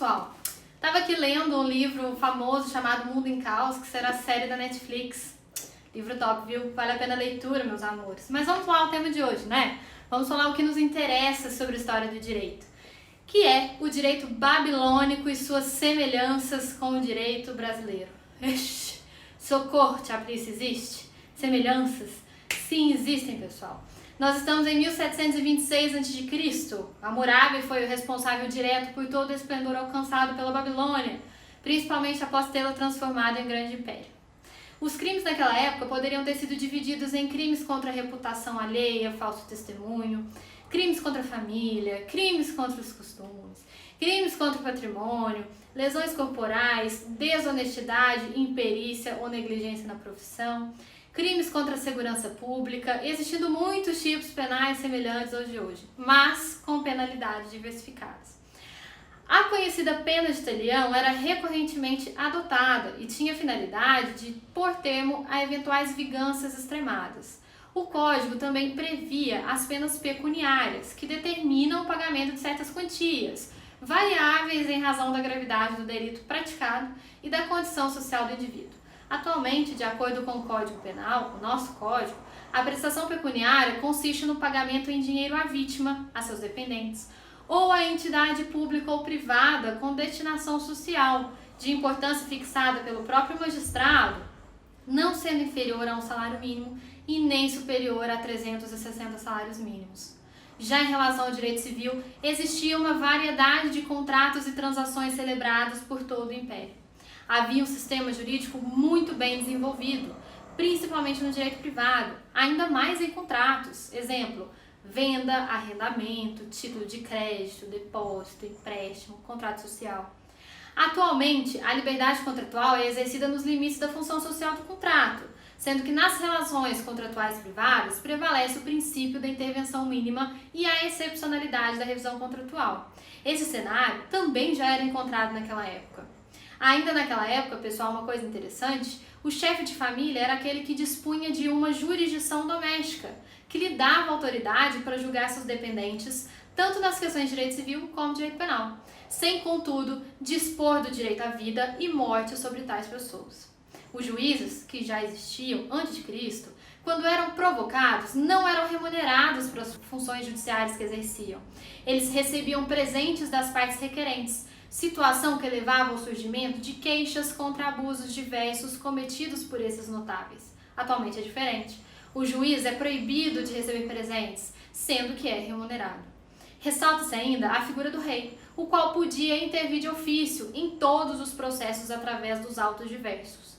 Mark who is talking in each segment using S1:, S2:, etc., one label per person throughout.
S1: pessoal? Tava aqui lendo um livro famoso chamado Mundo em Caos, que será a série da Netflix. Livro top, viu? Vale a pena a leitura, meus amores. Mas vamos falar o tema de hoje, né? Vamos falar o que nos interessa sobre a história do direito, que é o direito babilônico e suas semelhanças com o direito brasileiro. Ixi, socorro, tia Alice, existe? Semelhanças? Sim, existem, pessoal. Nós estamos em 1726 a.C. Hammurabi foi o responsável direto por todo o esplendor alcançado pela Babilônia, principalmente após tê-la transformado em grande império. Os crimes naquela época poderiam ter sido divididos em crimes contra a reputação alheia, falso testemunho, crimes contra a família, crimes contra os costumes, crimes contra o patrimônio, lesões corporais, desonestidade, imperícia ou negligência na profissão, crimes contra a segurança pública, existindo muitos tipos penais semelhantes aos de hoje, mas com penalidades diversificadas. A conhecida pena de talião era recorrentemente adotada e tinha a finalidade de pôr termo a eventuais vinganças extremadas. O Código também previa as penas pecuniárias, que determinam o pagamento de certas quantias, variáveis em razão da gravidade do delito praticado e da condição social do indivíduo. Atualmente, de acordo com o Código Penal, o nosso Código, a prestação pecuniária consiste no pagamento em dinheiro à vítima, a seus dependentes, ou à entidade pública ou privada com destinação social, de importância fixada pelo próprio magistrado, não sendo inferior a um salário mínimo e nem superior a 360 salários mínimos. Já em relação ao direito civil, existia uma variedade de contratos e transações celebrados por todo o Império. Havia um sistema jurídico muito bem desenvolvido, principalmente no direito privado, ainda mais em contratos. Exemplo, venda, arrendamento, título de crédito, depósito, empréstimo, contrato social. Atualmente, a liberdade contratual é exercida nos limites da função social do contrato, sendo que nas relações contratuais privadas prevalece o princípio da intervenção mínima e a excepcionalidade da revisão contratual. Esse cenário também já era encontrado naquela época. Ainda naquela época, pessoal, uma coisa interessante, o chefe de família era aquele que dispunha de uma jurisdição doméstica, que lhe dava autoridade para julgar seus dependentes, tanto nas questões de direito civil como direito penal, sem, contudo, dispor do direito à vida e morte sobre tais pessoas. Os juízes, que já existiam antes de Cristo, quando eram provocados, não eram remunerados pelas funções judiciárias que exerciam. Eles recebiam presentes das partes requerentes, situação que levava ao surgimento de queixas contra abusos diversos cometidos por esses notáveis. Atualmente é diferente. O juiz é proibido de receber presentes, sendo que é remunerado. Ressalta-se ainda a figura do rei, o qual podia intervir de ofício em todos os processos através dos autos diversos.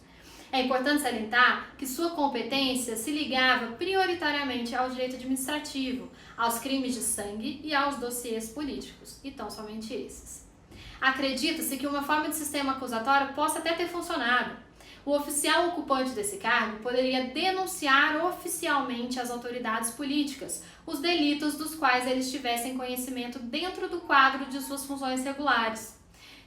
S1: É importante salientar que sua competência se ligava prioritariamente ao direito administrativo, aos crimes de sangue e aos dossiês políticos, e tão somente esses. Acredita-se que uma forma de sistema acusatório possa até ter funcionado. O oficial ocupante desse cargo poderia denunciar oficialmente às autoridades políticas os delitos dos quais eles tivessem conhecimento dentro do quadro de suas funções regulares.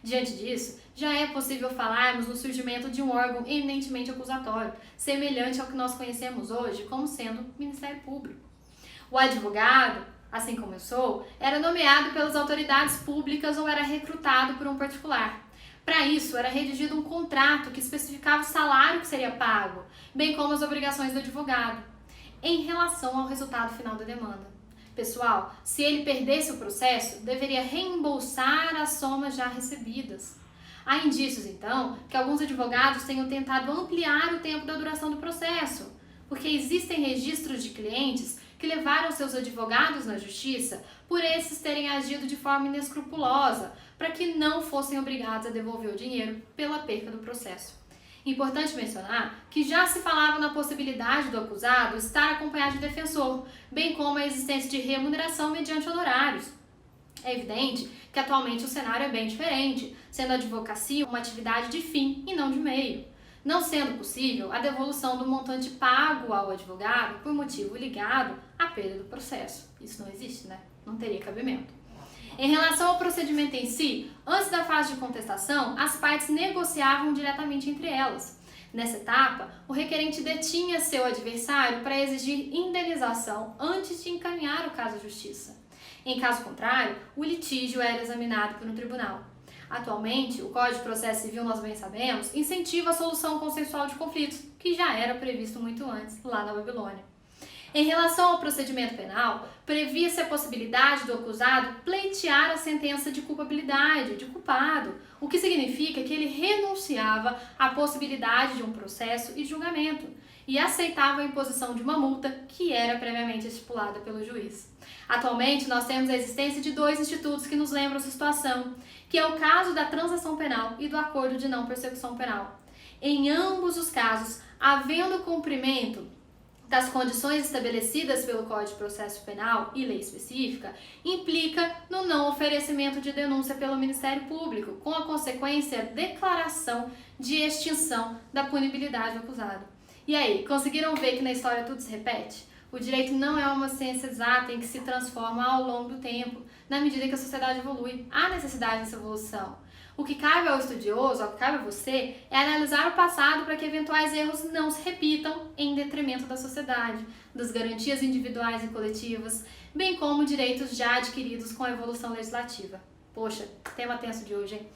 S1: Diante disso, já é possível falarmos no surgimento de um órgão eminentemente acusatório, semelhante ao que nós conhecemos hoje como sendo o Ministério Público. O advogado, assim como eu sou, era nomeado pelas autoridades públicas ou era recrutado por um particular. Para isso, era redigido um contrato que especificava o salário que seria pago, bem como as obrigações do advogado, em relação ao resultado final da demanda. Pessoal, se ele perdesse o processo, deveria reembolsar as somas já recebidas. Há indícios, então, que alguns advogados tenham tentado ampliar o tempo da duração do processo, porque existem registros de clientes que levaram seus advogados na justiça por esses terem agido de forma inescrupulosa, para que não fossem obrigados a devolver o dinheiro pela perca do processo. Importante mencionar que já se falava na possibilidade do acusado estar acompanhado de defensor, bem como a existência de remuneração mediante honorários. É evidente que atualmente o cenário é bem diferente, sendo a advocacia uma atividade de fim e não de meio, não sendo possível a devolução do montante pago ao advogado por motivo ligado à perda do processo. Isso não existe, né? Não teria cabimento. Em relação ao procedimento em si, antes da fase de contestação, as partes negociavam diretamente entre elas. Nessa etapa, o requerente detinha seu adversário para exigir indenização antes de encaminhar o caso à justiça. Em caso contrário, o litígio era examinado por um tribunal. Atualmente, o Código de Processo Civil, nós bem sabemos, incentiva a solução consensual de conflitos, que já era previsto muito antes, lá na Babilônia. Em relação ao procedimento penal, previa-se a possibilidade do acusado pleitear a sentença de culpabilidade, de culpado, o que significa que ele renunciava à possibilidade de um processo e julgamento e aceitava a imposição de uma multa que era previamente estipulada pelo juiz. Atualmente, nós temos a existência de 2 institutos que nos lembram essa situação, que é o caso da transação penal e do acordo de não persecução penal. Em ambos os casos, havendo cumprimento das condições estabelecidas pelo Código de Processo Penal e lei específica, implica no não oferecimento de denúncia pelo Ministério Público, com a consequência declaração de extinção da punibilidade do acusado. E aí, conseguiram ver que na história tudo se repete? O direito não é uma ciência exata em que se transforma ao longo do tempo, na medida que a sociedade evolui. Há necessidade dessa evolução. O que cabe ao estudioso, o que cabe a você, é analisar o passado para que eventuais erros não se repitam em detrimento da sociedade, das garantias individuais e coletivas, bem como direitos já adquiridos com a evolução legislativa. Poxa, tema tenso de hoje, hein?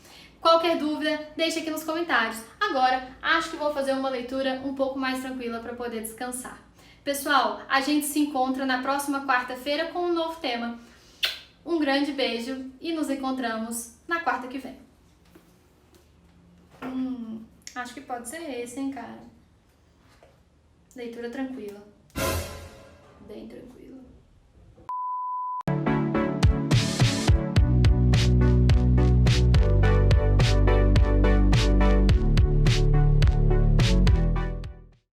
S1: Qualquer dúvida, deixe aqui nos comentários. Agora, acho que vou fazer uma leitura um pouco mais tranquila para poder descansar. Pessoal, a gente se encontra na próxima quarta-feira com um novo tema. Um grande beijo e nos encontramos na quarta que vem. Acho que pode ser esse, hein, cara? Leitura tranquila. Bem tranquila.